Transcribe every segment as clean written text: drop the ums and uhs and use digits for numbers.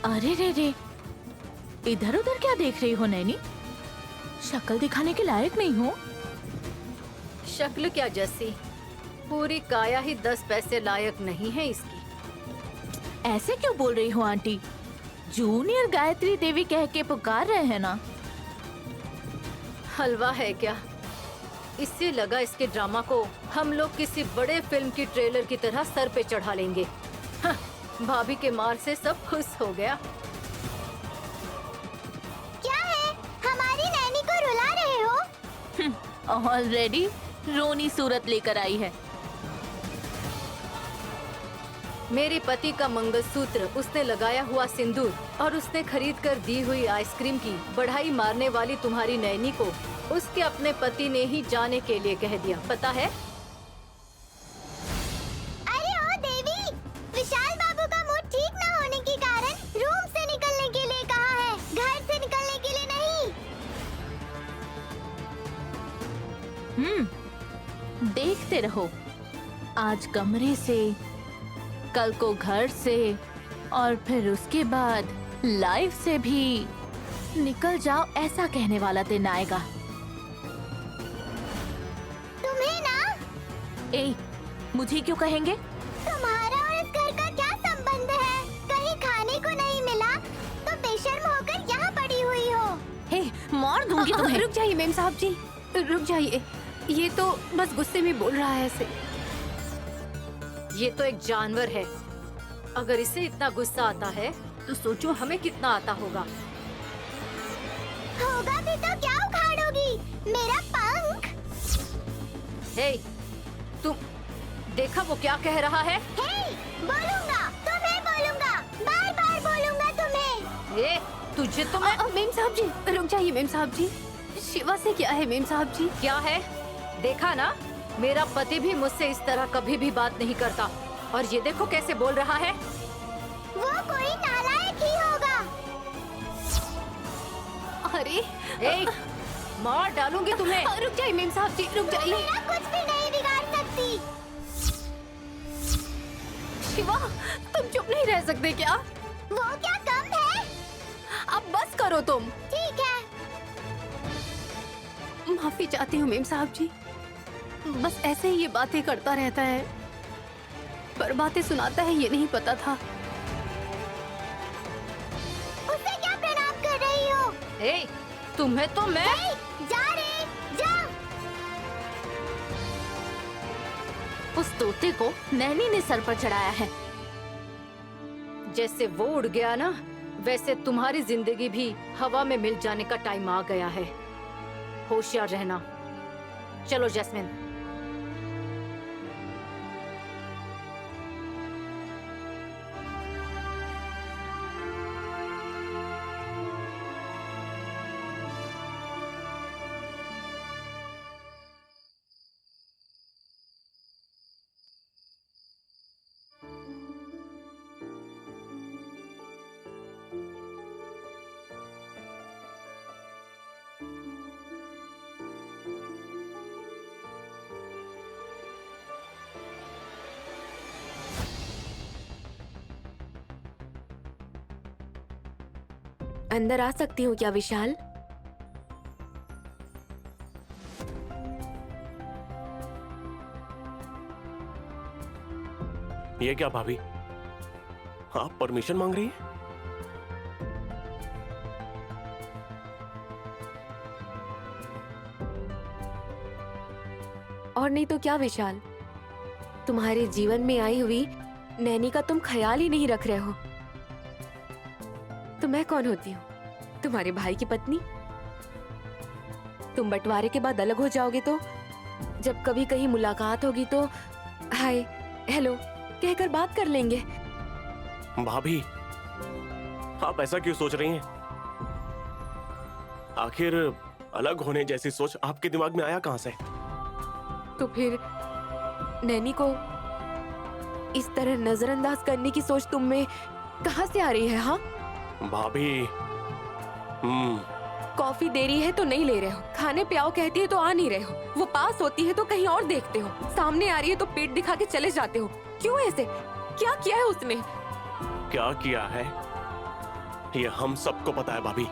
अरे रे रे, इधर उधर क्या देख रही हो नैनी? शक्ल दिखाने के लायक नहीं हो। शक्ल क्या जैसी, पूरी काया ही 10 पैसे लायक नहीं है इसकी। ऐसे क्यों बोल रही हो आंटी? जूनियर गायत्री देवी कह के पुकार रहे हैं ना। हलवा है क्या? इससे लगा इसके ड्रामा को हम लोग किसी बड़े फिल्म की ट्रेलर की तरह सर पे चढ़ा लेंगे। हाँ, भाभी के मार से सब खुश हो गया। क्या है, हमारी नैनी को रुला रहे हो? ऑलरेडी रोनी सूरत लेकर आई है। मेरे पति का मंगलसूत्र, उसने लगाया हुआ सिंदूर और उसने खरीद कर दी हुई आइसक्रीम की बढ़ाई मारने वाली तुम्हारी नैनी को उसके अपने पति ने ही जाने के लिए कह दिया, पता है? अरे ओ देवी, विशाल बाबू का मूड ठीक न होने के कारण रूम से निकलने के लिए कहा है, घर से निकलने के लिए नहीं। देखते रहो, आज कमरे से, कल को घर से और फिर उसके बाद लाइफ से भी निकल जाओ, ऐसा कहने वाला दिन आएगा। तुम्हें ना, ए, मुझे क्यों कहेंगे? तुम्हारा और इस घर का क्या संबंध है? कहीं खाने को नहीं मिला तो बेशर्म होकर यहाँ पड़ी हुई हो। हे, मार दूंगी तुम्हें। रुक जाइए मेम साहब जी, रुक जाइए। ये तो बस गुस्से में बोल रहा है ऐसे। ये तो एक जानवर है। अगर इसे इतना गुस्सा आता है तो सोचो हमें कितना आता होगा। होगा भी तो क्या उखाड़ोगी? मेरा पंख। हे, तुम देखा वो क्या कह रहा है? हे, बोलूंगा, तुम्हें बोलूंगा, बार बार बोलूंगा तुम्हें। ए, तुझे तो मैं मेम साहब जी, रुक जाइए मेम साहब जी। शिवा से क्या है मेम साहब जी? क्या है? देखा ना, मेरा पति भी मुझसे इस तरह कभी भी बात नहीं करता और ये देखो कैसे बोल रहा है। वो कोई नालायक ही होगा। अरे ए, मार डालूंगी तुम्हें। रुक जाइए मेम साहब जी, रुक जाइए। मेरा कुछ भी नहीं बिगाड़ सकती। शिवा, तुम चुप नहीं रह सकते क्या? वो क्या कम है? अब बस करो तुम। ठीक है। माफी चाहती हूँ मेम साहब जी, बस ऐसे ही ये बातें करता रहता है, पर बातें सुनाता है ये नहीं पता था। उसे क्या प्रणाम कर रही हो? ए, तुम्हें तो मैं ए, जा रे, जा। उस तोते को नैनी ने सर पर चढ़ाया है। जैसे वो उड़ गया ना, वैसे तुम्हारी जिंदगी भी हवा में मिल जाने का टाइम आ गया है। होशियार रहना। चलो जैस्मिन। अंदर आ सकती हूँ क्या विशाल? ये क्या भाभी, आप परमिशन मांग रही है? और नहीं तो क्या विशाल, तुम्हारे जीवन में आई हुई नैनी का तुम ख्याल ही नहीं रख रहे हो। तो मैं कौन होती हूँ? तुम्हारे भाई की पत्नी। तुम बंटवारे के बाद अलग हो जाओगे तो जब कभी कहीं मुलाकात होगी तो हाय हेलो कहकर बात कर लेंगे। भाभी, आप ऐसा क्यों सोच रही हैं? आखिर अलग होने जैसी सोच आपके दिमाग में आया कहां से? तो फिर नैनी को इस तरह नजरअंदाज करने की सोच तुम में कहां से आ रही है? हाँ भाभी, कॉफी दे रही है तो नहीं ले रहे हो, खाने पे आओ कहती है तो आ नहीं रहे हो, वो पास होती है तो कहीं और देखते हो, सामने आ रही है तो पेट दिखा के चले जाते हो। क्यों ऐसे? क्या किया है उसने? क्या किया है? ये हम सबको पता है भाभी।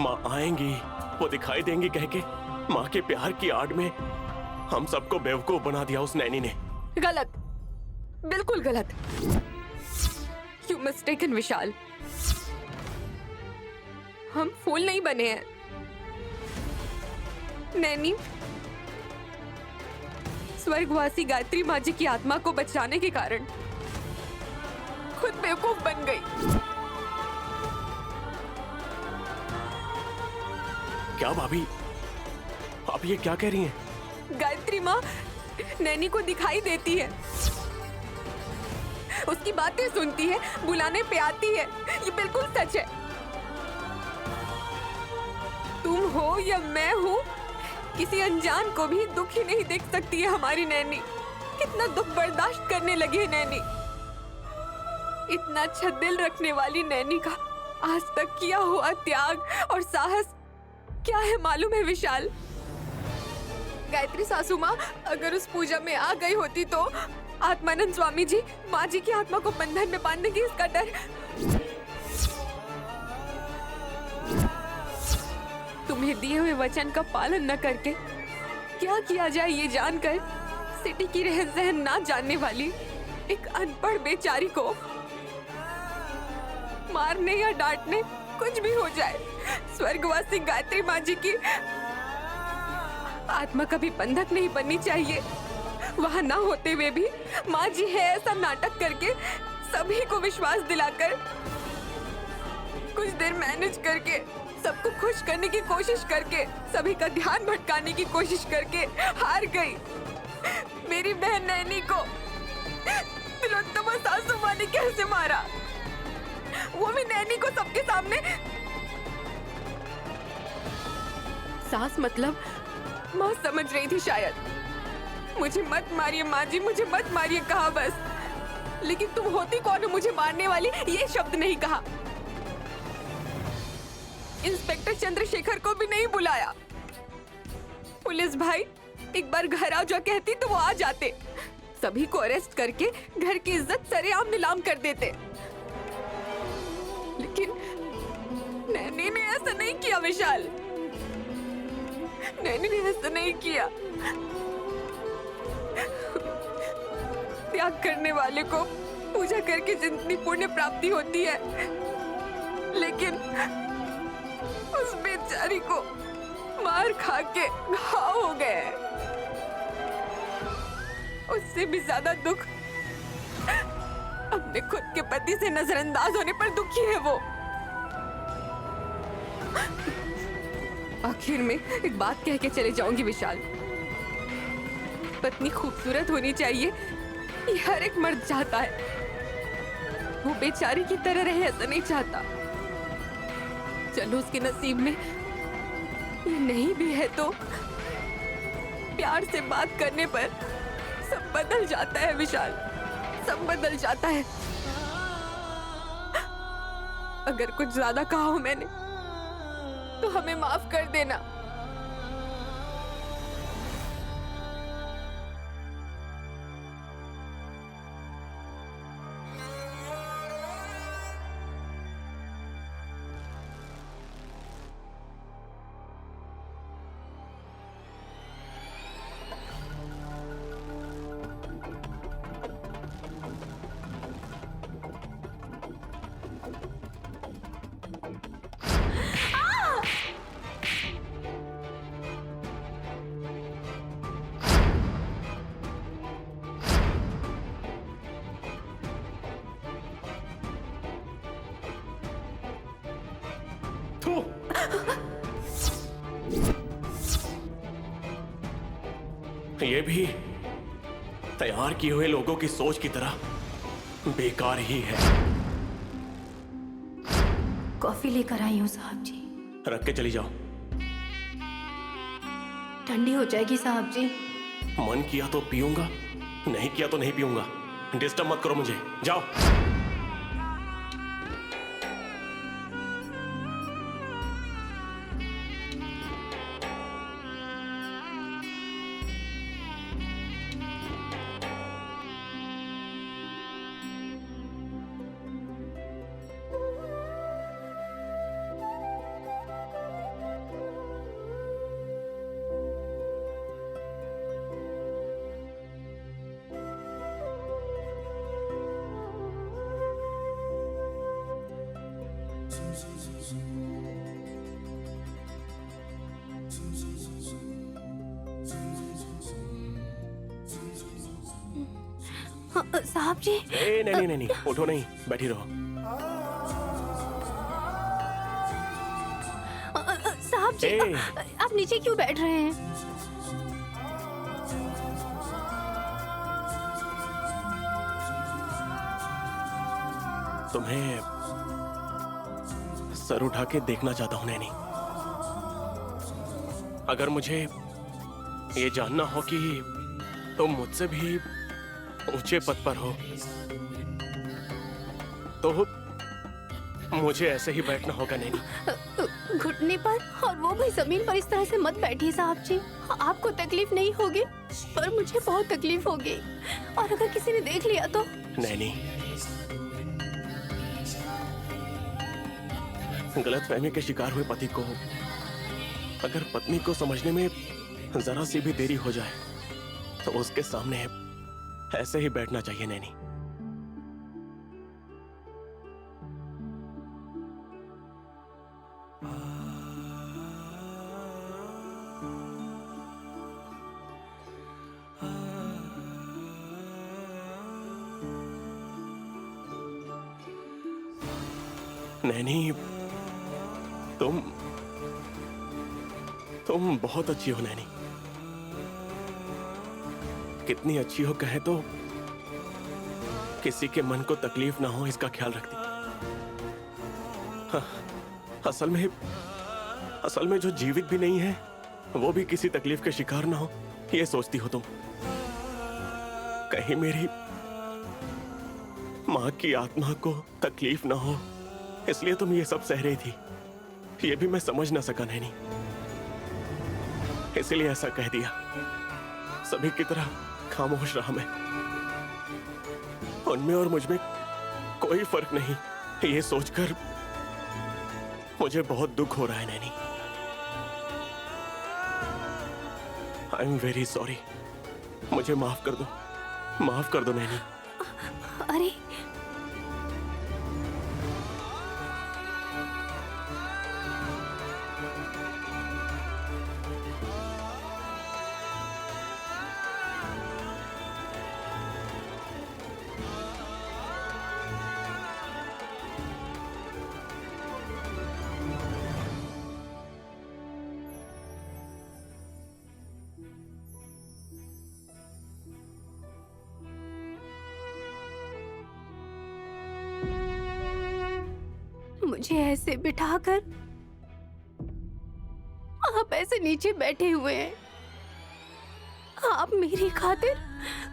माँ आएंगी, वो दिखाई देंगी कह के माँ के प्यार की आड़ में हम सबको बेवकूफ बना दिया उस नैनी ने। गलत, बिल्कुल गलत। यू मिस्टेकन विशाल। हम फूल नहीं बने हैं। नैनी स्वर्गवासी गायत्री माँ जी की आत्मा को बचाने के कारण खुद बेवकूफ बन गई। क्या भाभी, आप ये क्या कह रही हैं? गायत्री माँ नैनी को दिखाई देती है, उसकी बातें सुनती है, बुलाने पे आती है। ये बिल्कुल सच है। तुम हो या मैं हूँ, किसी अनजान को भी दुखी नहीं देख सकती है हमारी नैनी। कितना दुख बर्दाश्त करने लगी है नैनी। इतना अच्छा दिल रखने वाली नैनी का आज तक किया हुआ त्याग और साहस क्या है मालूम है विशाल? गायत्री सासू माँ अगर उस पूजा में आ गई होती तो आत्मानंद स्वामी जी माँ जी की आत्मा को बंधन में बांधने की इसका डर। तुम्हें दिए हुए वचन का पालन न करके क्या किया जाए ये जानकर सिटी की रहन सहन ना जानने वाली एक अनपढ़ बेचारी को मारने या डांटने कुछ भी हो जाए, स्वर्गवासी गायत्री माँ जी की आत्मा कभी बंधक नहीं बननी चाहिए। वहाँ ना होते हुए भी माँ जी है ऐसा नाटक करके सभी को विश्वास दिलाकर कुछ देर मैनेज करके सबको खुश करने की कोशिश करके सभी का ध्यान भटकाने की कोशिश करके हार गई। मेरी बहन नैनी को तिलोत्तमा सासू माँ ने कैसे मारा, वो भी नैनी को सबके सामने। सास मतलब माँ समझ रही थी शायद। मुझे मत मारिए माँ जी, मुझे मत मारिए कहा बस, लेकिन तुम होती कौन हो मुझे मारने वाली, ये शब्द नहीं कहा। इंस्पेक्टर चंद्रशेखर को भी नहीं बुलाया। पुलिस भाई एक बार घर आ जा कहती तो वो आ जाते, सभी को अरेस्ट करके घर की इज्जत सरेआम नीलाम कर देते। लेकिन नैनी ने ऐसा नहीं किया विशाल, नैनी ने ऐसा नहीं किया। त्याग करने वाले को पूजा करके जितनी पुण्य प्राप्ति होती है, लेकिन उस बेचारी को मार खा के घाव हो गए। उससे भी ज्यादा दुख अपने खुद के पति से नजरअंदाज होने पर दुखी है वो। आखिर में एक बात कह के चले जाऊंगी विशाल, पत्नी खूबसूरत होनी चाहिए ये हर एक मर्द चाहता है। वो बेचारी की तरह रहे ऐसा नहीं चाहता। चलो उसके नसीब में ये नहीं भी है तो प्यार से बात करने पर सब बदल जाता है विशाल, सब बदल जाता है। अगर कुछ ज्यादा कहा हो मैंने तो हमें माफ कर देना। ये भी तैयार किए हुए लोगों की सोच की तरह बेकार ही है। कॉफी लेकर आई हूँ साहब जी। रख के चली जाओ। ठंडी हो जाएगी साहब जी। मन किया तो पीऊंगा, नहीं किया तो नहीं पीऊंगा। डिस्टर्ब मत करो मुझे, जाओ। साहब जी। नहीं नहीं नहीं नहीं, उठो नहीं, बैठी रहो। साहब जी, ए! आप नीचे क्यों बैठ रहे हैं? तुम्हें सर उठा के देखना चाहता हूं नैनी। अगर मुझे ये जानना हो कि तुम मुझसे भी ऊंचे पद पर हो तो मुझे ऐसे ही बैठना होगा नैनी। घुटने पर, और वो भी जमीन पर इस तरह से मत बैठिए साहब जी। आपको तकलीफ नहीं होगी, पर मुझे बहुत तकलीफ होगी, और अगर किसी ने देख लिया तो। नैनी, गलतफहमी के शिकार हुए पति को अगर पत्नी को समझने में जरा सी भी देरी हो जाए तो उसके सामने ऐसे ही बैठना चाहिए नैनी। नैनी, तुम बहुत अच्छी हो नैनी। कितनी अच्छी हो कहे तो किसी के मन को तकलीफ ना हो इसका ख्याल रखती। हाँ, असल में जो जीवित भी नहीं है वो भी किसी तकलीफ के शिकार ना हो, ये सोचती हो तुम। कहीं मेरी माँ की आत्मा को तकलीफ ना हो इसलिए तुम ये सब सह रही थी। ये भी मैं समझ ना सका नैनी, इसलिए ऐसा कह दिया। सभी की तरह खामोश रहा मैं। उनमें और मुझ में कोई फर्क नहीं, ये सोचकर मुझे बहुत दुख हो रहा है Naini. I am very sorry, मुझे माफ कर दो नैनी। अरे मुझे ऐसे बिठाकर आप ऐसे नीचे बैठे हुए हैं। आप मेरी खातिर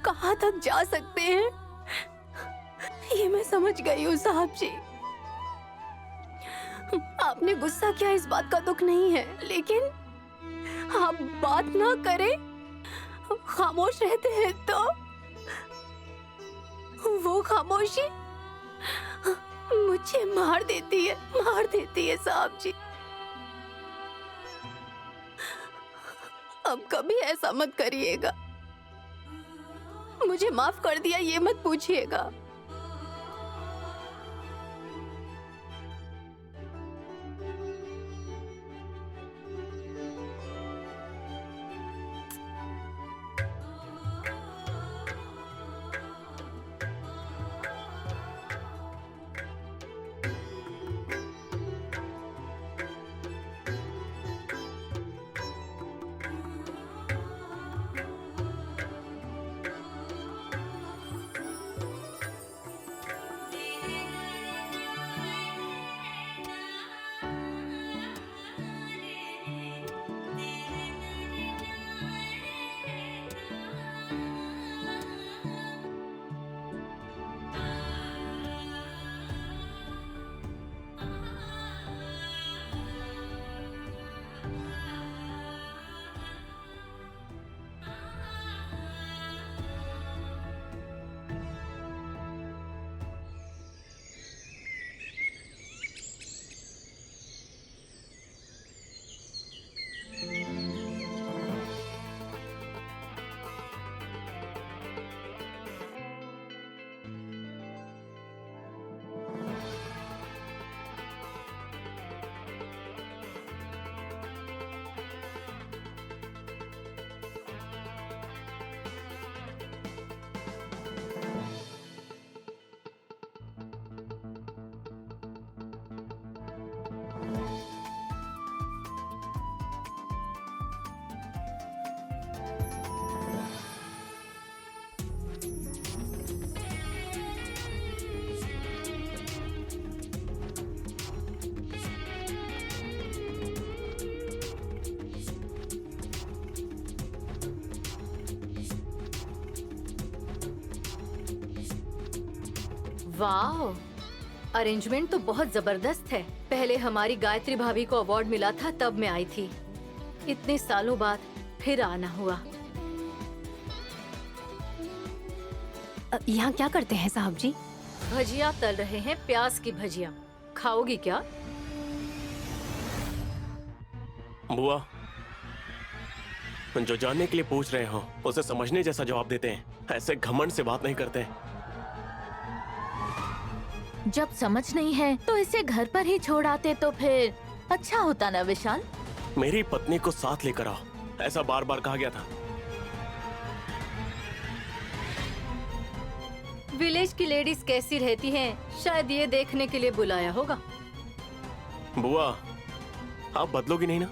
कहाँ तक जा सकते हैं ये मैं समझ गई हूँ साहब जी। आपने गुस्सा किया इस बात का दुख नहीं है, लेकिन आप बात ना करें, खामोश रहते हैं तो वो खामोशी मुझे मार देती है साहब जी। अब कभी ऐसा मत करिएगा। मुझे माफ कर दिया ये मत पूछिएगा। वाह, अरेंजमेंट तो बहुत जबरदस्त है। पहले हमारी गायत्री भाभी को अवार्ड मिला था, तब मैं आई थी। इतने सालों बाद फिर आना हुआ। यहाँ क्या करते हैं साहब जी? भजिया तल रहे हैं, प्याज की भजिया। खाओगी क्या? बुआ, जो जानने के लिए पूछ रहे हो उसे समझने जैसा जवाब देते हैं, ऐसे घमंड से बात नहीं करते। जब समझ नहीं है तो इसे घर पर ही छोड़ आते तो फिर अच्छा होता ना विशाल। मेरी पत्नी को साथ लेकर आओ, ऐसा बार बार कहा गया था। विलेज की लेडीज कैसी रहती हैं, शायद ये देखने के लिए बुलाया होगा। बुआ, आप बदलोगी नहीं ना?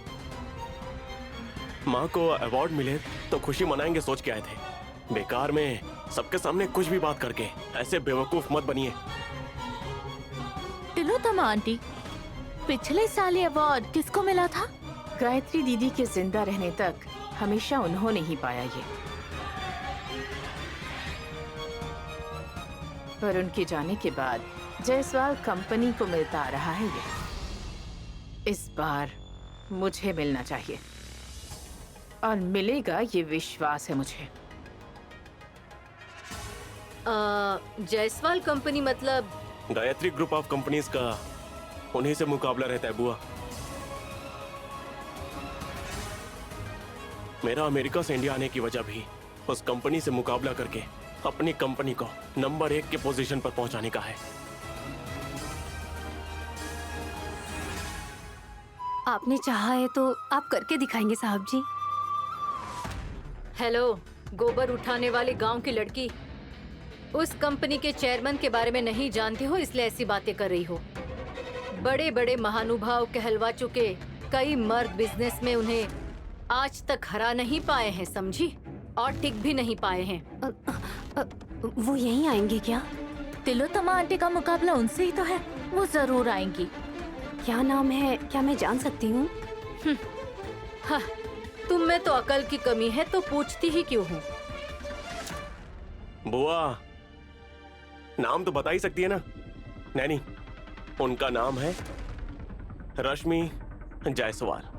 माँ को अवार्ड मिले तो खुशी मनाएंगे सोच के आए थे। बेकार में सबके सामने कुछ भी बात करके ऐसे बेवकूफ मत बनिए। तिलोत्तमा आंटी, पिछले साल ये अवार्ड किसको मिला था? गायत्री दीदी के जिंदा रहने तक हमेशा उन्होंने ही पाया ये, पर उनके जाने के बाद जायसवाल कंपनी को मिलता आ रहा है ये। इस बार मुझे मिलना चाहिए और मिलेगा, ये विश्वास है मुझे। जायसवाल कंपनी मतलब? गायत्री ग्रुप ऑफ कंपनीज का उन्हीं से मुकाबला रहता है बुआ। मेरा अमेरिका से इंडिया आने की वजह भी उस कंपनी से मुकाबला करके अपनी कंपनी को नंबर 1 के पोजीशन पर पहुंचाने का है। आपने चाहा है तो आप करके दिखाएंगे साहब जी। हेलो, गोबर उठाने वाली गांव की लड़की, उस कंपनी के चेयरमैन के बारे में नहीं जानती हो इसलिए ऐसी बातें कर रही हो। बड़े बड़े महानुभाव कहलवा चुके कई मर्द बिजनेस में उन्हें आज तक हरा नहीं पाए हैं, समझी? और टिक भी नहीं पाए हैं। वो यहीं आएंगे क्या? तिलोत्तमा आंटी का मुकाबला उनसे ही तो है, वो जरूर आएंगी। क्या नाम है, क्या मैं जान सकती हूँ? हाँ, तुम में तो अकल की कमी है तो पूछती ही क्यों हूँ? बुआ, नाम तो बता ही सकती है ना? नैनी, उनका नाम है रश्मि जायसवाल।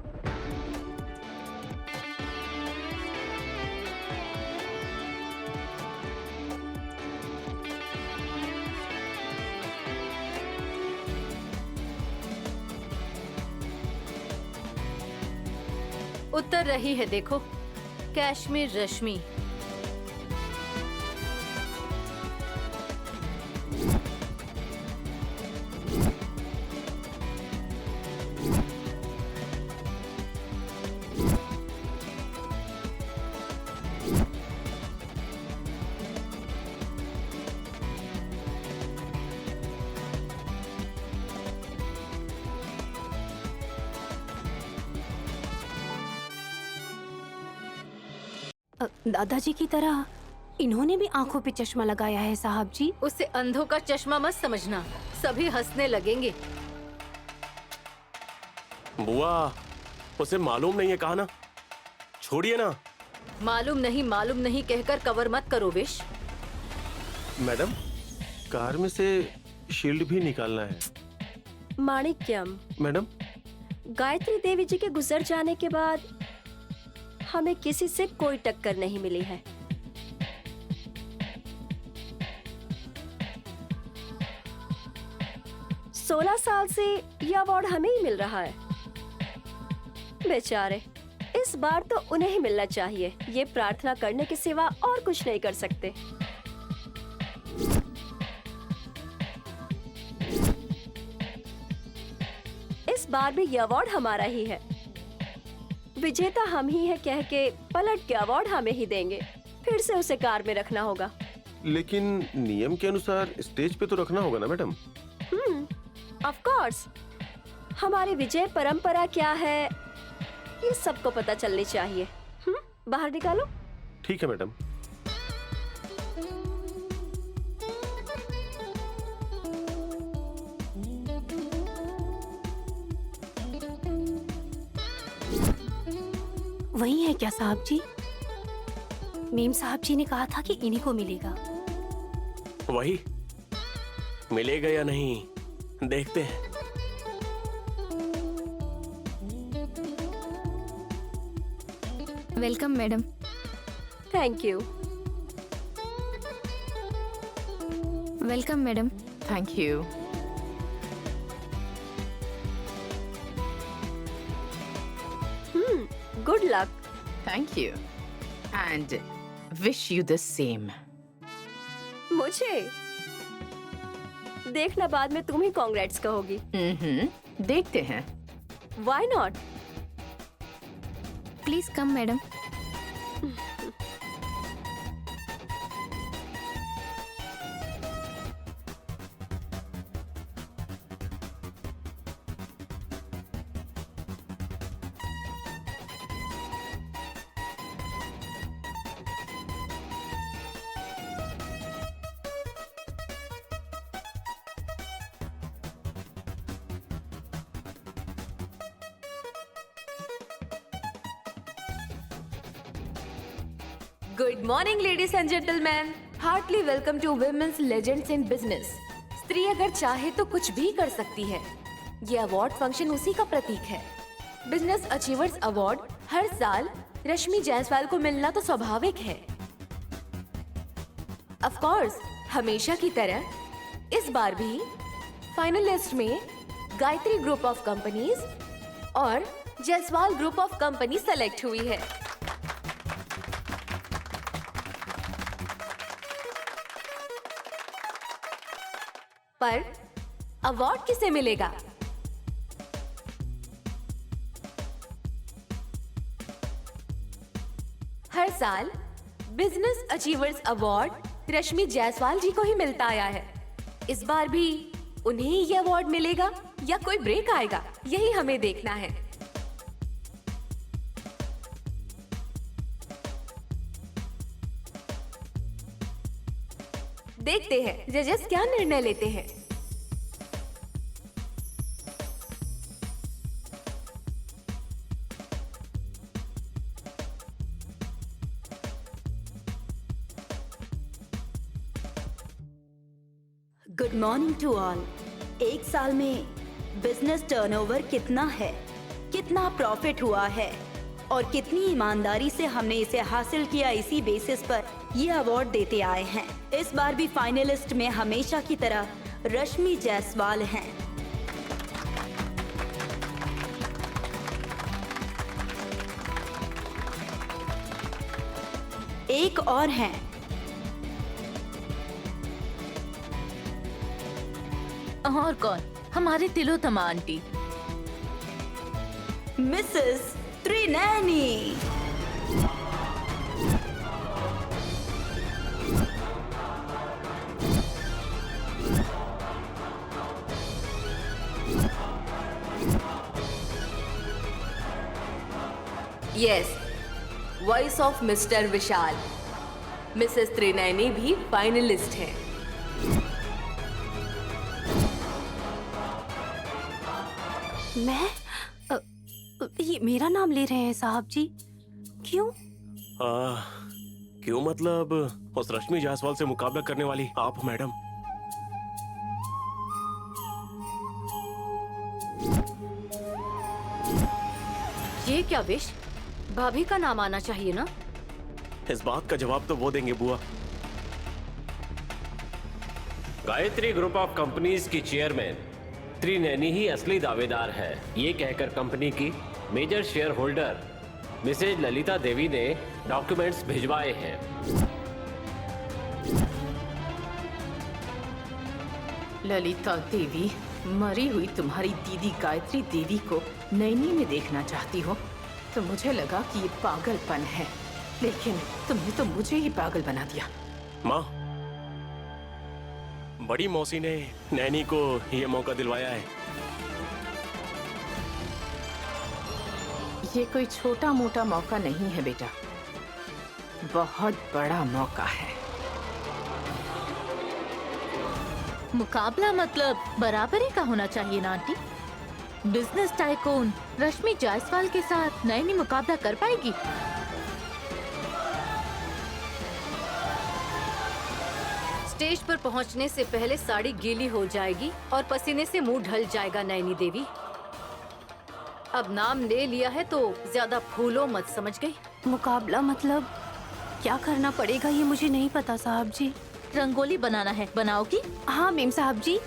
उत्तर रही है, देखो, कश्मीर रश्मि। दादाजी की तरह इन्होंने भी आंखों पे चश्मा लगाया है साहब जी। उसे अंधों का चश्मा मत समझना, सभी हंसने लगेंगे। बुआ, उसे मालूम नहीं है, कहा ना, छोड़िए ना। मालूम नहीं कहकर कवर मत करो विश। मैडम, कार में से शील्ड भी निकालना है। माणिक्यम, मैडम, गायत्री देवी जी के गुजर जाने के बाद हमें किसी से कोई टक्कर नहीं मिली है। सोलह साल से यह अवार्ड हमें ही मिल रहा है। बेचारे, इस बार तो उन्हें ही मिलना चाहिए। ये प्रार्थना करने के सिवा और कुछ नहीं कर सकते। इस बार भी यह अवार्ड हमारा ही है। विजेता हम ही है कह के पलट के अवार्ड हमें ही देंगे। फिर से उसे कार में रखना होगा। लेकिन नियम के अनुसार स्टेज पे तो रखना होगा ना मैडम? ऑफ कोर्स, हमारी विजय परंपरा क्या है ये सबको पता चलनी चाहिए। बाहर निकालो। ठीक है मैडम। वही है क्या साहब जी? मेम साहब जी ने कहा था कि इन्हीं को मिलेगा। वही मिलेगा या नहीं देखते हैं। Welcome madam. Thank you. Welcome madam. Thank you. Good luck. Thank you and wish you the same. मुझे देखना, बाद में तुम ही कांग्रेट्स कहोगी। देखते हैं। Why not? Please come madam. Good morning ladies and gentleman, heartly welcome to women's legends in business. स्त्री अगर चाहे तो कुछ भी कर सकती है। ये अवार्ड फंक्शन उसी का प्रतीक है। बिजनेस अचीवर्स अवार्ड हर साल रश्मि जायसवाल को मिलना तो स्वाभाविक है। ऑफ कोर्स, हमेशा की तरह इस बार भी फाइनलिस्ट में गायत्री ग्रुप ऑफ कंपनीज और Jaiswal group of company select हुई है। पर अवार्ड किसे मिलेगा? हर साल बिजनेस अचीवर्स अवार्ड रश्मि जायसवाल जी को ही मिलता आया है। इस बार भी उन्हें ही ये अवार्ड मिलेगा या कोई ब्रेक आएगा, यही हमें देखना है। देखते हैं जजेस क्या निर्णय लेते हैं। Good morning to all. एक साल में बिजनेस टर्नओवर कितना है, कितना प्रॉफिट हुआ है और कितनी ईमानदारी से हमने इसे हासिल किया, इसी बेसिस पर ये अवार्ड देते आए हैं। इस बार भी फाइनलिस्ट में हमेशा की तरह रश्मि जायसवाल हैं। एक और हैं, और कौन? हमारी Tilottama aunty. Mrs Trinayani. Yes, voice of Mr Vishal. Mrs Trinayani भी फाइनलिस्ट हैं। मैं ये मेरा नाम ले रहे हैं साहब जी, क्यों? क्यों मतलब उस रश्मि जायसवाल से मुकाबला करने वाली आप मैडम। ये क्या विश? भाभी का नाम आना चाहिए ना। इस बात का जवाब तो वो देंगे बुआ। गायत्री ग्रुप ऑफ कंपनीज की चेयरमैन त्रिनैनी ही असली दावेदार है, ये कहकर कंपनी की major shareholder Mrs Lalita Devi ने डॉक्यूमेंट्स भिजवाए हैं। ललिता देवी, मरी हुई तुम्हारी दीदी गायत्री देवी को नैनी में देखना चाहती हो तो मुझे लगा कि ये पागलपन है, लेकिन तुमने तो मुझे ही पागल बना दिया। माँ, बड़ी मौसी ने नैनी को ये मौका दिलवाया है। ये कोई छोटा मोटा मौका नहीं है बेटा, बहुत बड़ा मौका है। मुकाबला मतलब बराबरी का होना चाहिए ना आंटी। बिजनेस टाइकून रश्मि जायसवाल के साथ नैनी मुकाबला कर पाएगी? स्टेज पर पहुंचने से पहले साड़ी गीली हो जाएगी और पसीने से मुंह ढल जाएगा नैनी देवी। अब नाम ले लिया है तो ज्यादा फूलो मत, समझ गई? मुकाबला मतलब क्या करना पड़ेगा ये मुझे नहीं पता साहब जी। रंगोली बनाना है, बनाओगी? हाँ मेम साहब जी।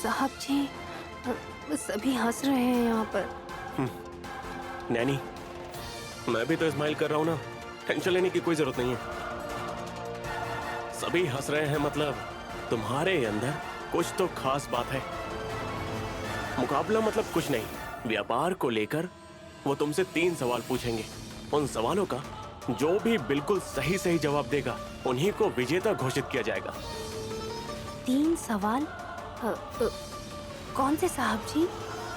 साहब जी सभी हंस रहे हैं यहाँ पर। नैनी, मैं भी तो स्माइल कर रहा हूँ ना, टेंशन लेने की कोई जरूरत नहीं है। सभी हंस रहे हैं मतलब तुम्हारे अंदर कुछ तो खास बात है। मुकाबला मतलब कुछ नहीं, व्यापार को लेकर वो तुमसे 3 सवाल पूछेंगे। उन सवालों का जो भी बिल्कुल सही सही जवाब देगा उन्हीं को विजेता घोषित किया जाएगा। 3 सवाल? कौन से साहब जी?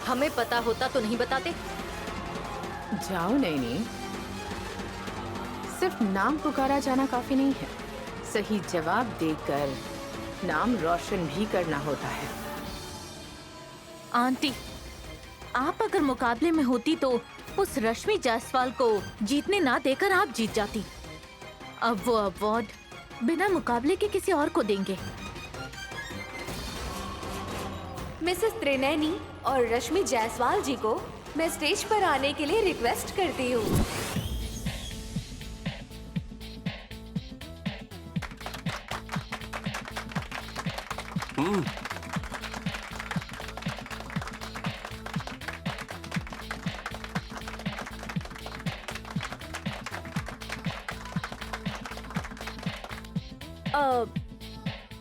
हमें पता होता तो नहीं बताते। जाओ नैनी, सिर्फ नाम पुकारा जाना काफी नहीं है, सही जवाब देकर नाम रोशन भी करना होता है। आंटी, आप अगर मुकाबले में होती तो उस रश्मि जायसवाल को जीतने ना देकर आप जीत जाती। अब वो अवार्ड बिना मुकाबले के किसी और को देंगे। मिसेस त्रिनैनी और रश्मि जायसवाल जी को मैं स्टेज पर आने के लिए रिक्वेस्ट करती हूँ।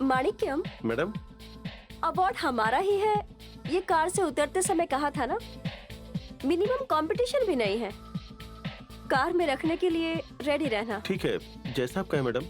माणिक्यम, मैडम, अवार्ड हमारा ही है, ये कार से उतरते समय कहा था ना। मिनिमम कंपटीशन भी नहीं है, कार में रखने के लिए रेडी रहना। ठीक है, जैसा आप कहें मैडम।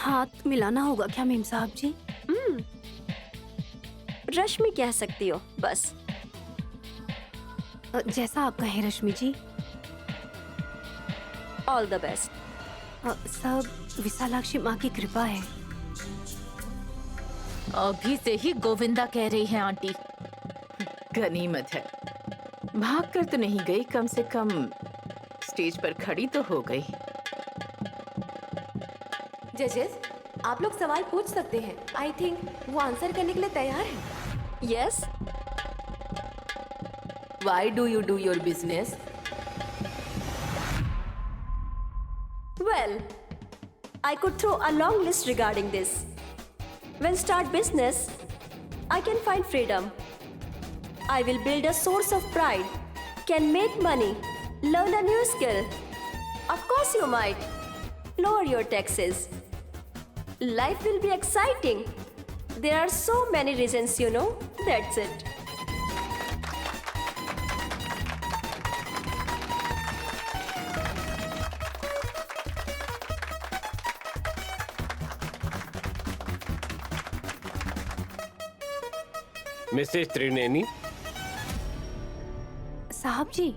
हाथ मिलाना होगा क्या मेम साहब जी? रश्मि कह सकती हो बस। जैसा आप कहें Rashmi ji. All the best. सब विशालाक्षी माँ की कृपा है। अभी से ही गोविंदा कह रही है आंटी। गनीमत है, भाग कर तो नहीं गई, कम से कम स्टेज पर खड़ी तो हो गई। जजेस, आप लोग सवाल पूछ सकते हैं। आई थिंक वो आंसर करने के लिए तैयार है। Yes. Why do you do your business? Well, I could throw a long list regarding this. When start business, I can find freedom. I will build a source of pride. Can make money. Learn a new skill. Of course you might. Lower your taxes. Life will be exciting. There are so many reasons, you know. That's it. Mrs Trinayani, साहब जी।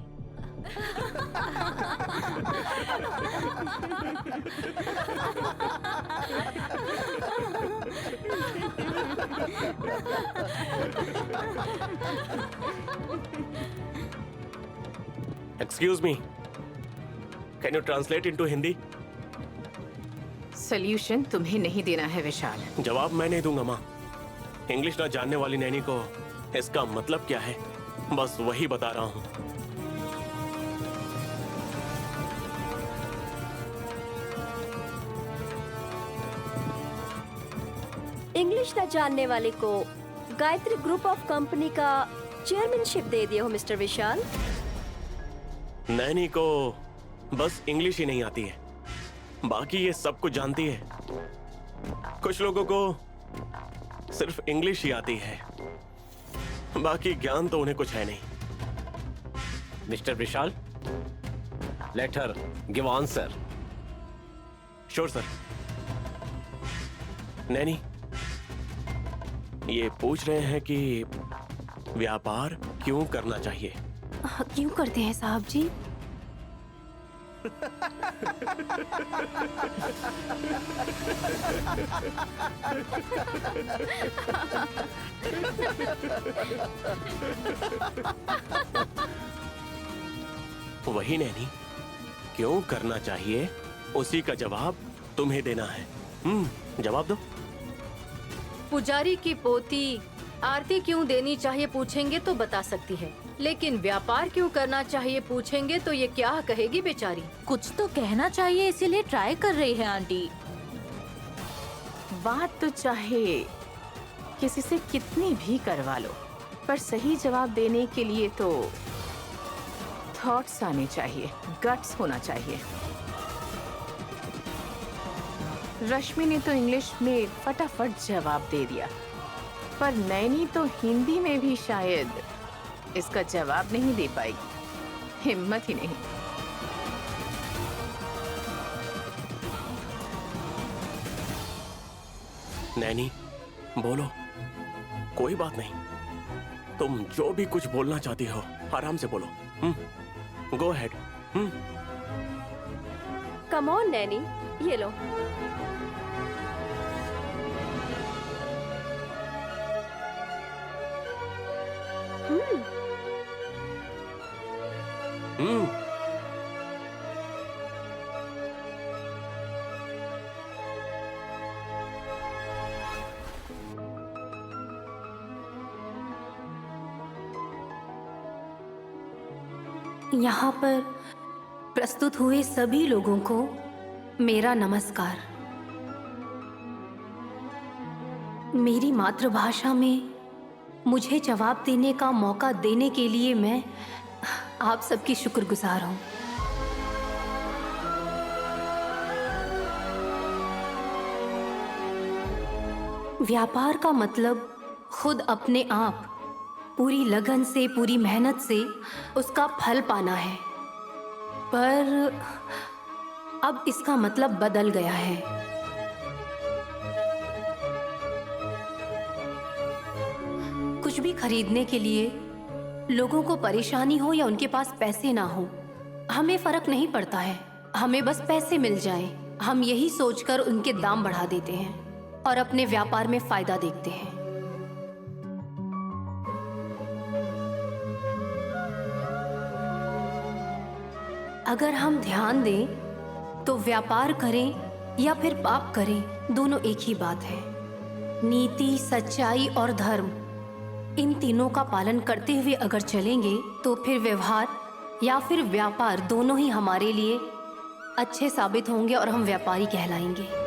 Excuse me, can you translate into Hindi? Solution तुम्हें नहीं देना है विशाल। जवाब मैं नहीं दूंगा माँ। इंग्लिश ना जानने वाली नैनी को इसका मतलब क्या है बस वही बता रहा हूँ। इंग्लिश न जानने वाले को गायत्री ग्रुप ऑफ कंपनी का चेयरमैनशिप दे दिए हो मिस्टर विशाल। नैनी को बस इंग्लिश ही नहीं आती है, बाकी ये सब कुछ जानती है। कुछ लोगों को सिर्फ इंग्लिश ही आती है। बाकी ज्ञान तो उन्हें कुछ है नहीं। Mr Vishal, let her give answer. Sure sir. Naini, ये पूछ रहे हैं कि व्यापार क्यों करना चाहिए। क्यों करते हैं साहब जी? वही नैनी, क्यों करना चाहिए उसी का जवाब तुम्हें देना है। जवाब दो। पुजारी की पोती आरती क्यों देनी चाहिए पूछेंगे तो बता सकती है, लेकिन व्यापार क्यों करना चाहिए पूछेंगे तो ये क्या कहेगी बेचारी। कुछ तो कहना चाहिए, इसीलिए ट्राई कर रही है आंटी। बात तो चाहे किसी से कितनी भी करवा लो, पर सही जवाब देने के लिए तो थॉट्स आने चाहिए, गट्स होना चाहिए। रश्मि ने तो इंग्लिश में फटाफट जवाब दे दिया, पर नैनी तो हिंदी में भी शायद इसका जवाब नहीं दे पाएगी। हिम्मत ही नहीं। नैनी बोलो, कोई बात नहीं। तुम जो भी कुछ बोलना चाहती हो आराम से बोलो। Go ahead. Come on Naini, ये लो। यहाँ पर प्रस्तुत हुए सभी लोगों को मेरा नमस्कार। मेरी मातृभाषा में मुझे जवाब देने का मौका देने के लिए मैं आप सबकी शुक्रगुजार हूँ। व्यापार का मतलब खुद अपने आप पूरी लगन से, पूरी मेहनत से उसका फल पाना है, पर अब इसका मतलब बदल गया है। कुछ भी खरीदने के लिए लोगों को परेशानी हो या उनके पास पैसे ना हो, हमें फर्क नहीं पड़ता है, हमें बस पैसे मिल जाएं। हम यही सोचकर उनके दाम बढ़ा देते हैं और अपने व्यापार में फायदा देखते हैं। अगर हम ध्यान दें तो व्यापार करें या फिर पाप करें, दोनों एक ही बात है। नीति, सच्चाई और धर्म, इन तीनों का पालन करते हुए अगर चलेंगे तो फिर व्यवहार या फिर व्यापार दोनों ही हमारे लिए अच्छे साबित होंगे और हम व्यापारी कहलाएंगे।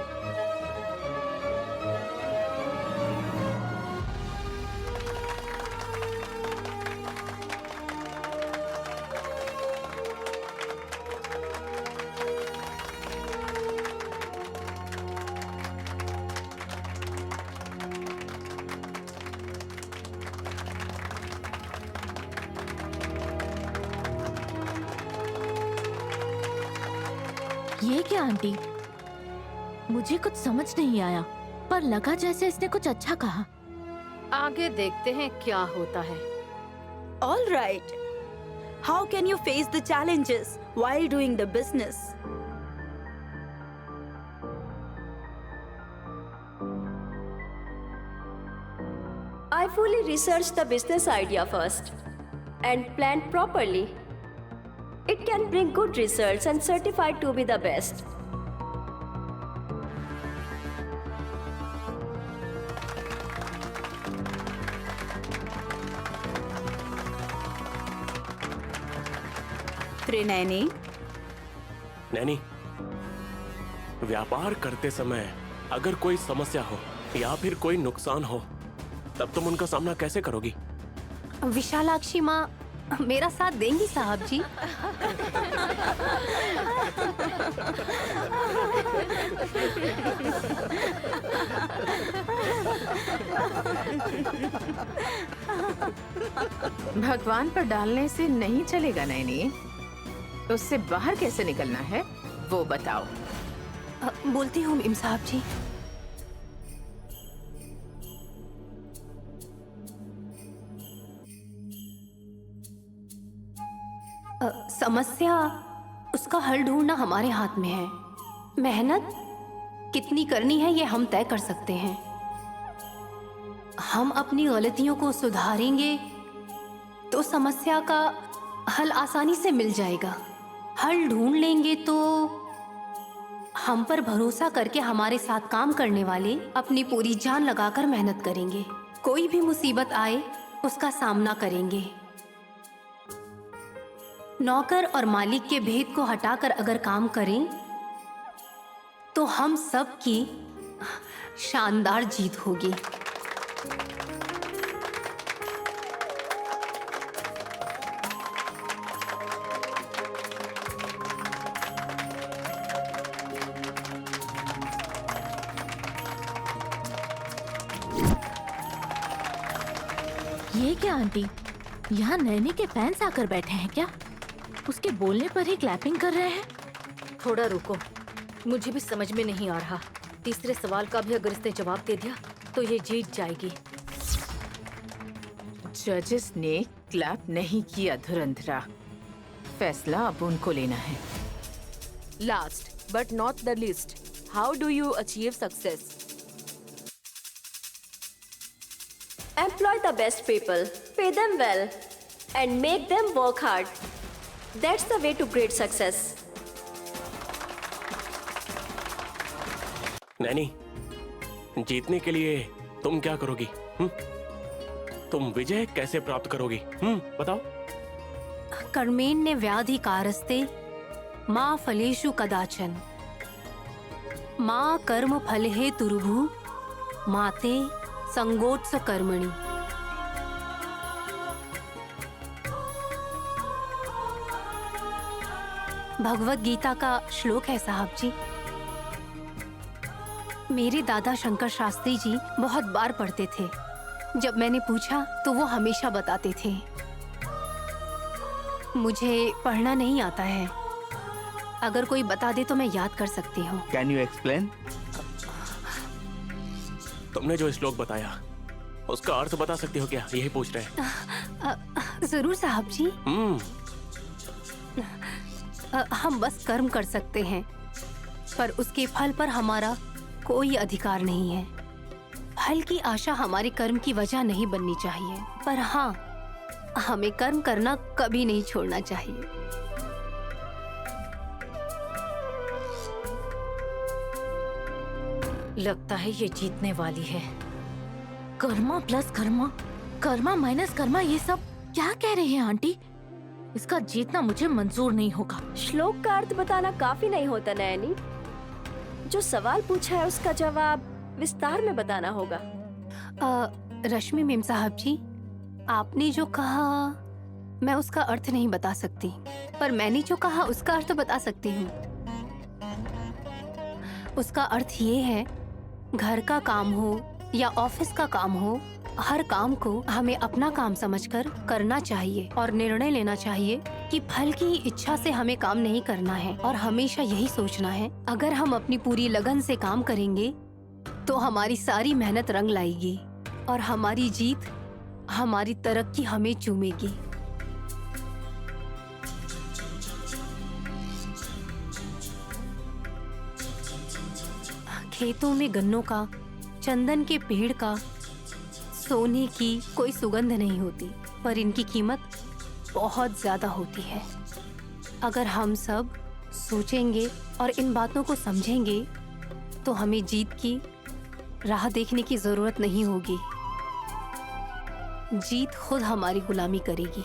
ये क्या आंटी, मुझे कुछ समझ नहीं आया, पर लगा जैसे इसने कुछ अच्छा कहा। आगे देखते हैं क्या होता है। All right. How can you face the challenges while doing the business? I fully researched the business idea first and planned properly. It can bring good results and certified to be the best. Trinayani, Naini, व्यापार करते समय अगर कोई समस्या हो या फिर कोई नुकसान हो, तब तुम उनका सामना कैसे करोगी? विशालाक्षी माँ, मेरा साथ देंगी साहब जी? भगवान पर डालने से नहीं चलेगा नैनी। उससे बाहर कैसे निकलना है वो बताओ। बोलती हूँ इम साहब जी। समस्या उसका हल ढूंढना हमारे हाथ में है। मेहनत कितनी करनी है ये हम तय कर सकते हैं। हम अपनी गलतियों को सुधारेंगे तो समस्या का हल आसानी से मिल जाएगा। हल ढूंढ लेंगे तो हम पर भरोसा करके हमारे साथ काम करने वाले अपनी पूरी जान लगाकर मेहनत करेंगे। कोई भी मुसीबत आए उसका सामना करेंगे। नौकर और मालिक के भेद को हटाकर अगर काम करें तो हम सब की शानदार जीत होगी। ये क्या आंटी, यहाँ नैनी के फैंस आकर बैठे हैं क्या? उसके बोलने पर ही क्लैपिंग कर रहे हैं। थोड़ा रुको, मुझे भी समझ में नहीं आ रहा। तीसरे सवाल का भी अगर इसने जवाब दे दिया तो ये जीत जाएगी। जजेस ने क्लैप नहीं किया धुरंधरा। फैसला अब उनको लेना है। Last but not the least, how do you achieve success? Employ the best people, pay them well, and make them work hard. That's the way to great success. Naini, जीतने के लिए तुम क्या करोगी? तुम विजय कैसे प्राप्त करोगी? बताओ। कर्मेण ने व्याधिकारस्ते माँ फलेषु कदाचन माँ कर्म फल हेतुर्भु माते संगोत्स कर्मणि। भगवत गीता का श्लोक है साहब जी। मेरे दादा शंकर शास्त्री जी बहुत बार पढ़ते थे। जब मैंने पूछा तो वो हमेशा बताते थे। मुझे पढ़ना नहीं आता है, अगर कोई बता दे तो मैं याद कर सकती हूँ। Can you explain? तुमने जो श्लोक बताया उसका अर्थ बता सकती हो क्या? यही पूछ रहे हैं। जरूर साहब जी। हम बस कर्म कर सकते हैं, पर उसके फल पर हमारा कोई अधिकार नहीं है। फल की आशा हमारे कर्म की वजह नहीं बननी चाहिए, पर हाँ, हमें कर्म करना कभी नहीं छोड़ना चाहिए। लगता है ये जीतने वाली है। कर्मा प्लस कर्मा, कर्मा माइनस कर्मा, ये सब क्या कह रहे हैं आंटी? इसका जीतना मुझे मंजूर नहीं होगा। श्लोक का अर्थ बताना काफी नहीं होता नैनी। जो सवाल पूछा है उसका जवाब विस्तार में बताना होगा। रश्मि मेम साहब जी, आपने जो कहा मैं उसका अर्थ नहीं बता सकती, पर मैंने जो कहा उसका अर्थ बता सकती हूँ। उसका अर्थ ये है, घर का काम हो या ऑफिस का काम हो, हर काम को हमें अपना काम समझकर करना चाहिए और निर्णय लेना चाहिए कि फल की इच्छा से हमें काम नहीं करना है। और हमेशा यही सोचना है, अगर हम अपनी पूरी लगन से काम करेंगे तो हमारी सारी मेहनत रंग लाएगी और हमारी जीत, हमारी तरक्की हमें चूमेगी। खेतों में गन्नों का, चंदन के पेड़ का, सोने की कोई सुगंध नहीं होती, पर इनकी कीमत बहुत ज्यादा होती है। अगर हम सब सोचेंगे और इन बातों को समझेंगे तो हमें जीत की राह देखने की जरूरत नहीं होगी। जीत खुद हमारी गुलामी करेगी।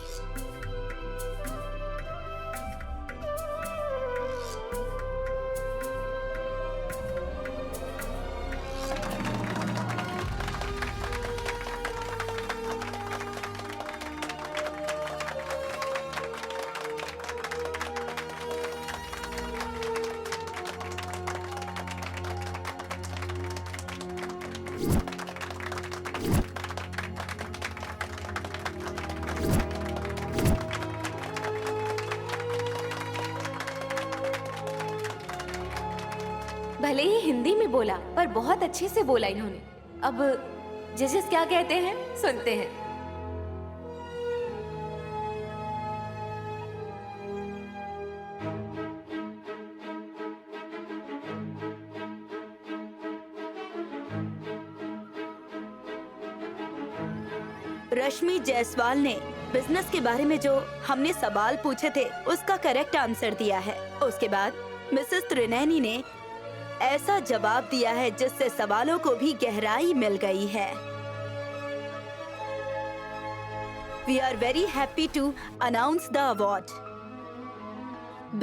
भले ही हिंदी में बोला पर बहुत अच्छे से बोला इन्होंने। अब जजेस क्या कहते हैं सुनते हैं। रश्मि जायसवाल ने बिजनेस के बारे में जो हमने सवाल पूछे थे उसका करेक्ट आंसर दिया है। उसके बाद मिसेस त्रिनैनी ने ऐसा जवाब दिया है जिससे सवालों को भी गहराई मिल गई है। We are very happy to announce the award.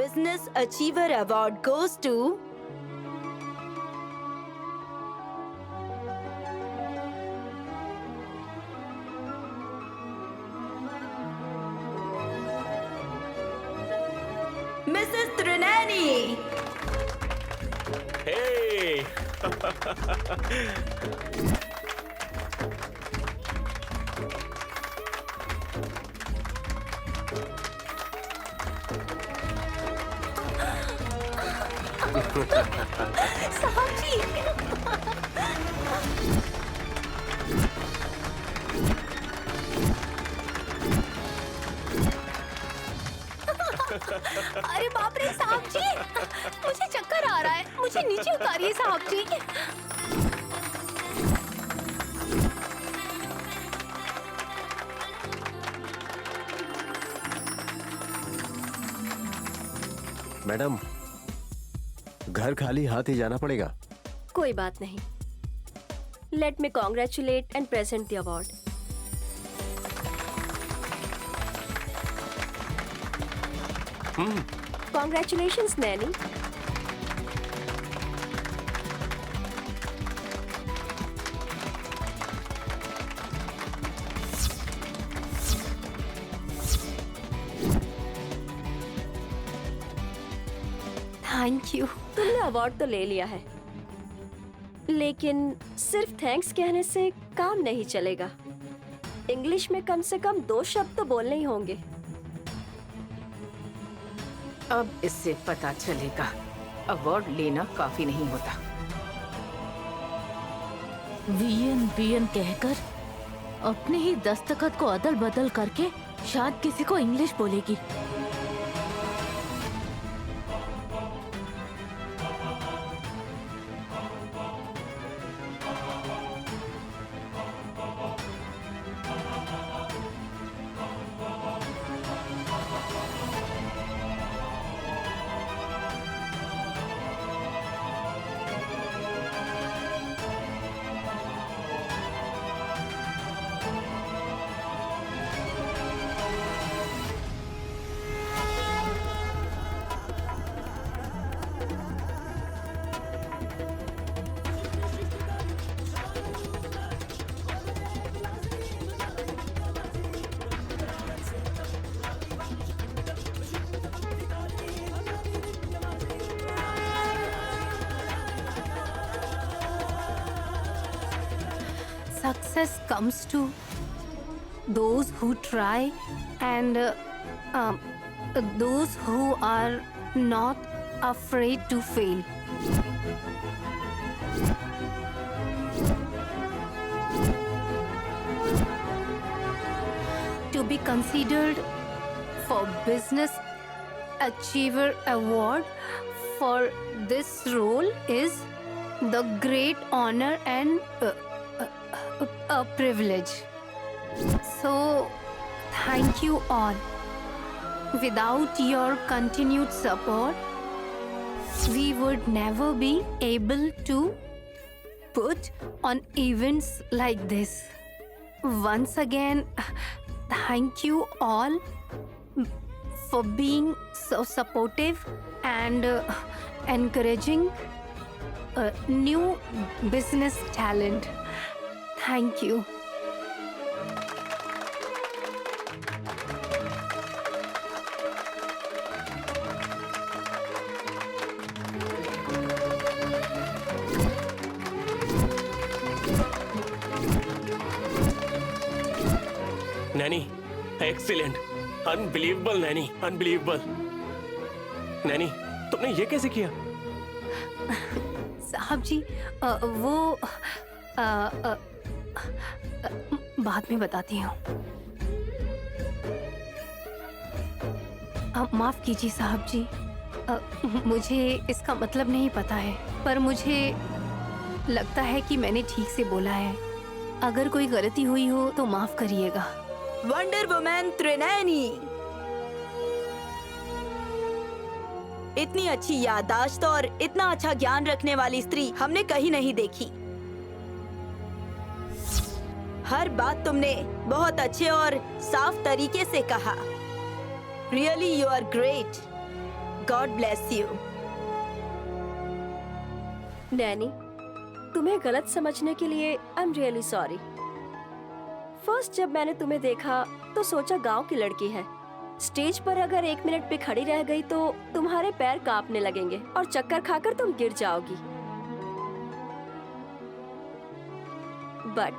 Business Achiever Award goes to Mrs. Trinani. Hey! साहब जी। अरे बाप रे साहब जी, मुझे चक्कर आ रहा है, मुझे नीचे उतारिए साहब जी। मैडम, घर खाली हाथ ही जाना पड़ेगा। कोई बात नहीं। Let me congratulate and present the award. Congratulations, Nanny. Thank you. तुमने अवार्ड तो ले लिया है, लेकिन सिर्फ थैंक्स कहने से काम नहीं चलेगा। इंग्लिश में कम से कम 2 शब्द तो बोलने ही होंगे। अब इससे पता चलेगा अवार्ड लेना काफी नहीं होता। वीएन वीएन कहकर अपने ही दस्तखत को अदल बदल करके शायद किसी को इंग्लिश बोलेगी। Success comes to those who try and those who are not afraid to fail. To be considered for Business Achiever Award for this role is the great honor and a privilege. So, thank you all. Without your continued support, we would never be able to put on events like this. Once again, thank you all for being so supportive and encouraging new business talent. Thank you. Naini, excellent, unbelievable Naini, unbelievable. Naini, तुमने ये कैसे किया? साहब जी, वो बाद में बताती हूँ। माफ कीजिए साहब जी, मुझे इसका मतलब नहीं पता है, पर मुझे लगता है कि मैंने ठीक से बोला है। अगर कोई गलती हुई हो तो माफ करिएगा। वंडर वुमन त्रिनयनी, इतनी अच्छी याददाश्त और इतना अच्छा ज्ञान रखने वाली स्त्री हमने कहीं नहीं देखी। हर बात तुमने बहुत अच्छे और साफ तरीके से कहा। Really you are great. God bless you. Naini, तुम्हें गलत समझने के लिए I am really sorry. First जब मैंने तुम्हें देखा तो सोचा गांव की लड़की है। स्टेज पर अगर 1 मिनट भी खड़ी रह गई तो तुम्हारे पैर कांपने लगेंगे और चक्कर खाकर तुम गिर जाओगी। बट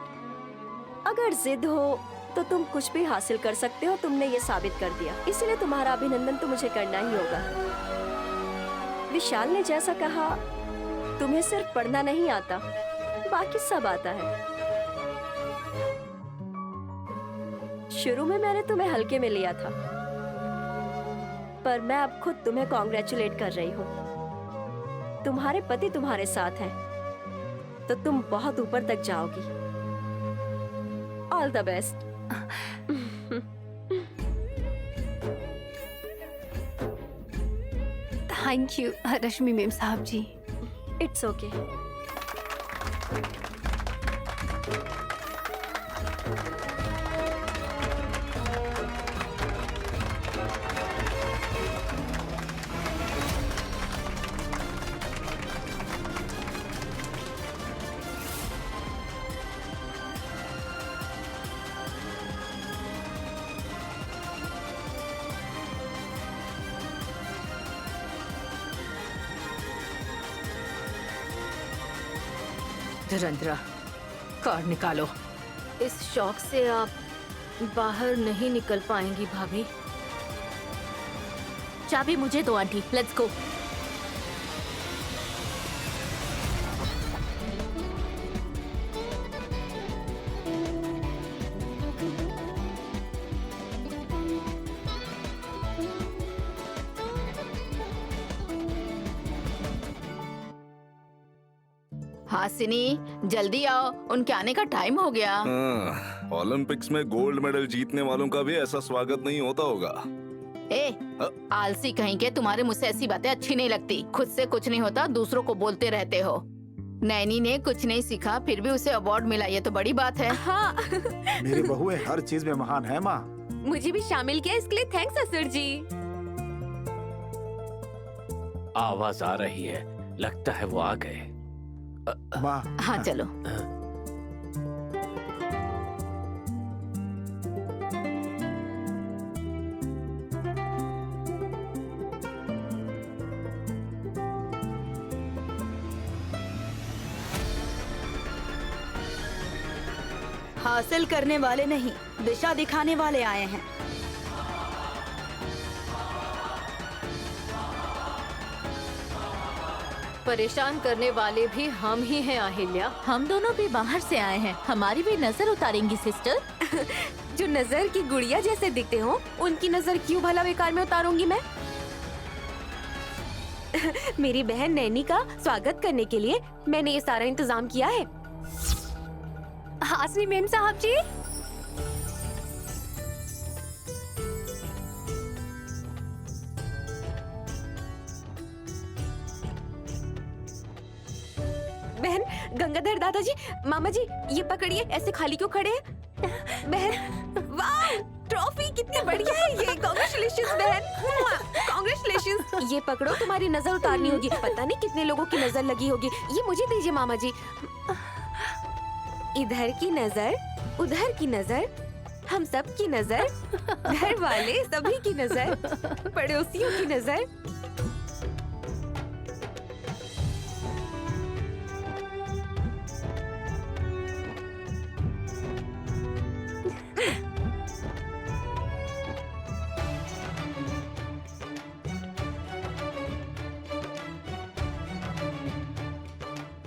अगर जिद हो तो तुम कुछ भी हासिल कर सकते हो। तुमने ये साबित कर दिया, इसलिए तुम्हारा अभिनंदन तो मुझे करना ही होगा। विशाल ने जैसा कहा, तुम्हें सिर्फ पढ़ना नहीं आता, बाकी सब आता है। शुरू में मैंने तुम्हें हल्के में लिया था, पर मैं अब खुद तुम्हें कॉन्ग्रेचुलेट कर रही हूँ। तुम्हारे पति तुम्हारे साथ हैं, तो तुम बहुत ऊपर तक जाओगी। All the best. Thank you Rashmi ma'am साहब जी। It's okay. धुरंधरा, कार निकालो। इस शौक से आप बाहर नहीं निकल पाएंगी भाभी। चाबी मुझे दो आंटी, लेट्स गो। हासिनी, जल्दी आओ, उनके आने का टाइम हो गया। ओलंपिक्स में गोल्ड मेडल जीतने वालों का भी ऐसा स्वागत नहीं होता होगा। आलसी कहीं के, तुम्हारे मुझसे ऐसी बातें अच्छी नहीं लगती। खुद से कुछ नहीं होता, दूसरों को बोलते रहते हो। नैनी ने कुछ नहीं सीखा, फिर भी उसे अवार्ड मिला, ये तो बड़ी बात है। हाँ। मेरी बहुएं हर चीज में महान है माँ। मुझे भी शामिल किया, इसके लिए थैंक्स असुर जी। आवाज आ रही है, लगता है वो आ गए। माँ। हाँ चलो। हासिल करने वाले नहीं, दिशा दिखाने वाले आए हैं। परेशान करने वाले भी हम ही हैं अहिल्या। हम दोनों भी बाहर से आए हैं, हमारी भी नजर उतारेंगी सिस्टर। जो नजर की गुड़िया जैसे दिखते हो, उनकी नजर क्यों भला बेकार में उतारूंगी मैं? मेरी बहन नैनी का स्वागत करने के लिए मैंने ये सारा इंतजाम किया है। हासिनी मैम साहब जी, बहन, गंगाधर दादाजी, मामा जी, ये पकड़िए। ऐसे खाली क्यों खड़े हैं? बहन, वाह, ट्रॉफी कितनी बढ़िया है ये। कांग्रेचुलेशंस बहन, कांग्रेचुलेशंस। ये पकड़ो, तुम्हारी नजर उतारनी होगी। पता नहीं कितने लोगों की नजर लगी होगी। ये मुझे दीजिए मामा जी। इधर की नजर, उधर की नजर, हम सब की नजर, घर वाले सभी की नजर, पड़ोसियों की नजर।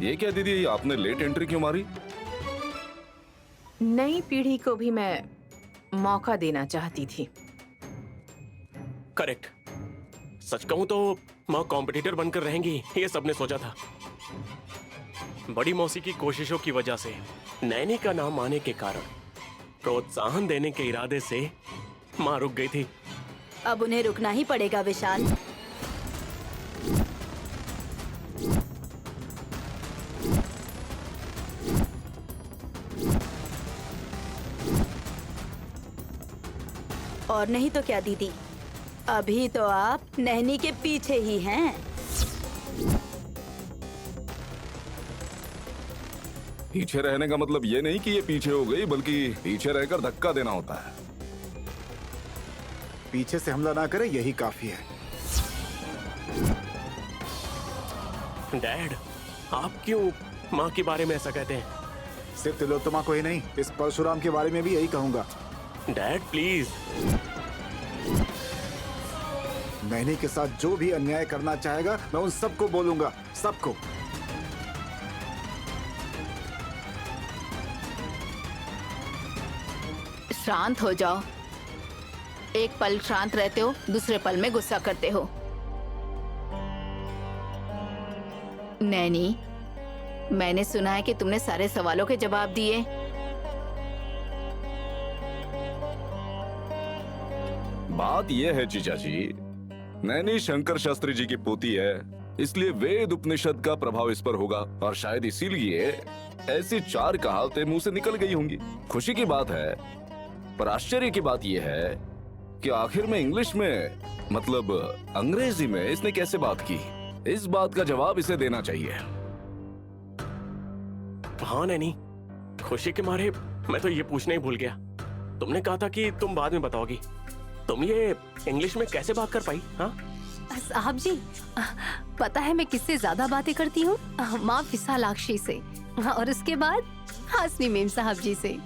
ये क्या दीदी, आपने लेट एंट्री क्यों मारी? नई पीढ़ी को भी मैं मौका देना चाहती थी। करेक्ट। सच कहूं तो माँ कॉम्पिटिटर बनकर रहेंगी, ये सबने सोचा था। बड़ी मौसी की कोशिशों की वजह से, नैनी का नाम आने के कारण, प्रोत्साहन देने के इरादे से माँ रुक गई थी। अब उन्हें रुकना ही पड़ेगा विशाल। और नहीं तो क्या दीदी, अभी तो आप नैनी के पीछे ही हैं। पीछे रहने का मतलब ये नहीं कि ये पीछे हो गई, बल्कि पीछे रहकर धक्का देना होता है। पीछे से हमला ना करे, यही काफी है। डैड, आप क्यों माँ के बारे में ऐसा कहते हैं? सिर्फ तिलोत्तमा को ही नहीं, इस परशुराम के बारे में भी यही कहूंगा। Dad please. नैनी के साथ जो भी अन्याय करना चाहेगा, मैं उन सबको बोलूंगा, सबको। शांत हो जाओ। एक पल शांत रहते हो, दूसरे पल में गुस्सा करते हो। नैनी, मैंने सुना है कि तुमने सारे सवालों के जवाब दिए। बात यह है जीजा जी, नैनी शंकर शास्त्री जी की पोती है, इसलिए वेद उपनिषद का प्रभाव इस पर होगा, और शायद इसीलिए ऐसी 4 कहावतें मुंह से निकल गई होंगी। खुशी की बात है, पर आश्चर्य की बात यह है कि आखिर में इंग्लिश में, मतलब अंग्रेजी में इसने कैसे बात की। इस बात का जवाब इसे देना चाहिए। हाँ नैनी, खुशी के मारे मैं तो ये पूछना ही भूल गया। तुमने कहा था कि तुम बाद में बताओगी। तुम ये इंग्लिश में कैसे बात कर पाई? हाँ साहब जी, पता है मैं किससे ज्यादा बातें करती हूँ? माँ विशालाक्षी से, और उसके बाद हासनी मेम साहब जी से।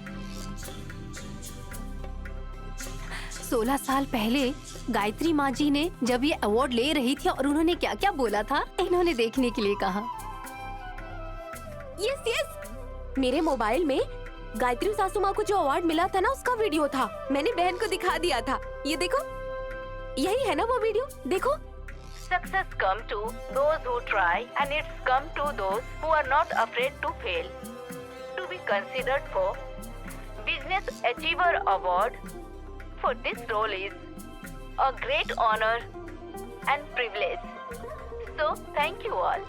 16 साल पहले गायत्री माँ जी ने जब ये अवार्ड ले रही थी और उन्होंने क्या क्या बोला था, इन्होंने देखने के लिए कहा। यस यस, मेरे मोबाइल में गायत्री सासू माँ को जो अवार्ड मिला था ना, उसका वीडियो था। मैंने बहन को दिखा दिया था। ये देखो, यही है ना वो वीडियो, देखो। Success come to those who try and it's come to those who are not afraid to fail. To be considered for Business Achiever Award for this role is a great honor and privilege. So thank you all.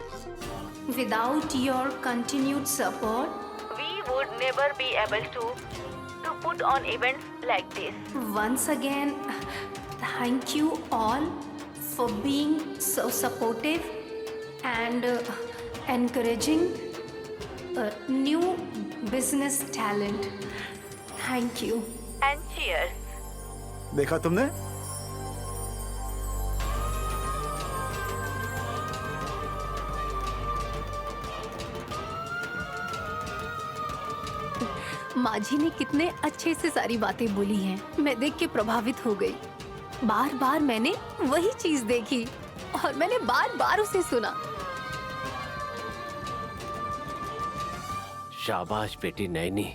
Without your continued support, we would never be able to put on events like this. Once again, thank you all for being so supportive and encouraging new business talent. Thank you. And cheers. देखा तुमने? माँ जी ने कितने अच्छे से सारी बातें बोली हैं। मैं देख के प्रभावित हो गई। बार बार मैंने वही चीज देखी और मैंने बार बार उसे सुना। शाबाश बेटी नैनी,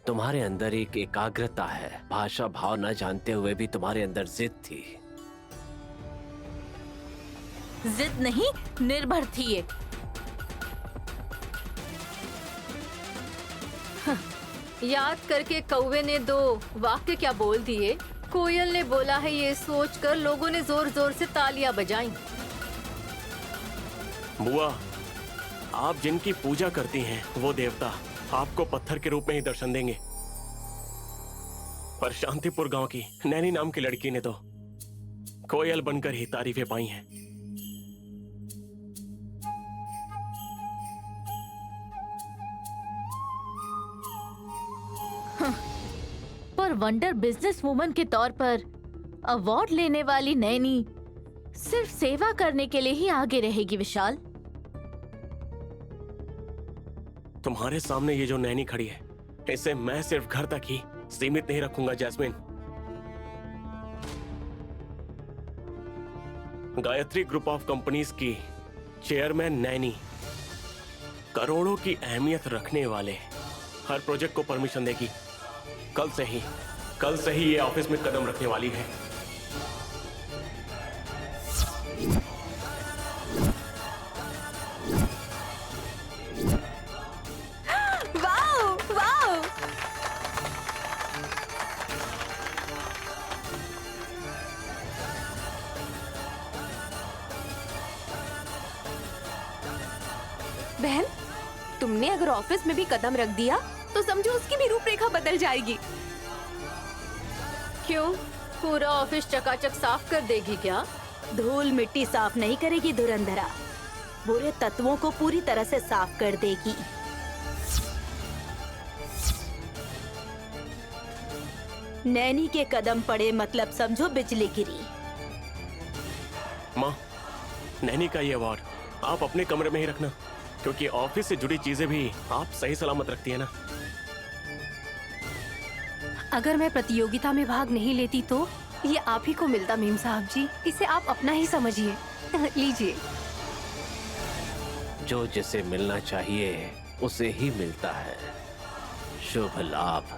तुम्हारे अंदर एक एकाग्रता है। भाषा भाव न जानते हुए भी तुम्हारे अंदर जिद थी। जिद नहीं, निर्भर थी ये। याद करके कौवे ने 2 वाक्य क्या बोल दिए। कोयल ने बोला है, ये सोचकर लोगों ने जोर जोर से तालियां बजाईं। बुआ, आप जिनकी पूजा करती हैं वो देवता आपको पत्थर के रूप में ही दर्शन देंगे। पर शांतिपुर गांव की नैनी नाम की लड़की ने तो कोयल बनकर ही तारीफें पाई हैं। पर वंडर बिजनेस वुमन के तौर पर अवार्ड लेने वाली नैनी सिर्फ सेवा करने के लिए ही आगे रहेगी विशाल। तुम्हारे सामने ये जो नैनी खड़ी है, इसे मैं सिर्फ घर तक ही सीमित नहीं रखूंगा Jasmine. Gayatri group of companies की चेयरमैन नैनी करोड़ों की अहमियत रखने वाले हर प्रोजेक्ट को परमिशन देगी। कल से ही ये ऑफिस में कदम रखने वाली है। वाओ वाओ, बहन, तुमने अगर ऑफिस में भी कदम रख दिया तो समझो उसकी भी रूपरेखा बदल जाएगी। क्यों? पूरा ऑफिस चकाचक साफ कर देगी क्या? धूल मिट्टी साफ नहीं करेगी धुरंधरा, बुरे तत्वों को पूरी तरह से साफ कर देगी। नैनी के कदम पड़े मतलब समझो बिजली गिरी। माँ, नैनी का ये अवार्ड आप अपने कमरे में ही रखना, क्योंकि ऑफिस से जुड़ी चीजें भी आप सही सलामत रखती है ना। अगर मैं प्रतियोगिता में भाग नहीं लेती तो ये आप ही को मिलता मेम साहब जी, इसे आप अपना ही समझिए। लीजिए। जो जिसे मिलना चाहिए उसे ही मिलता है। शुभ लाभ।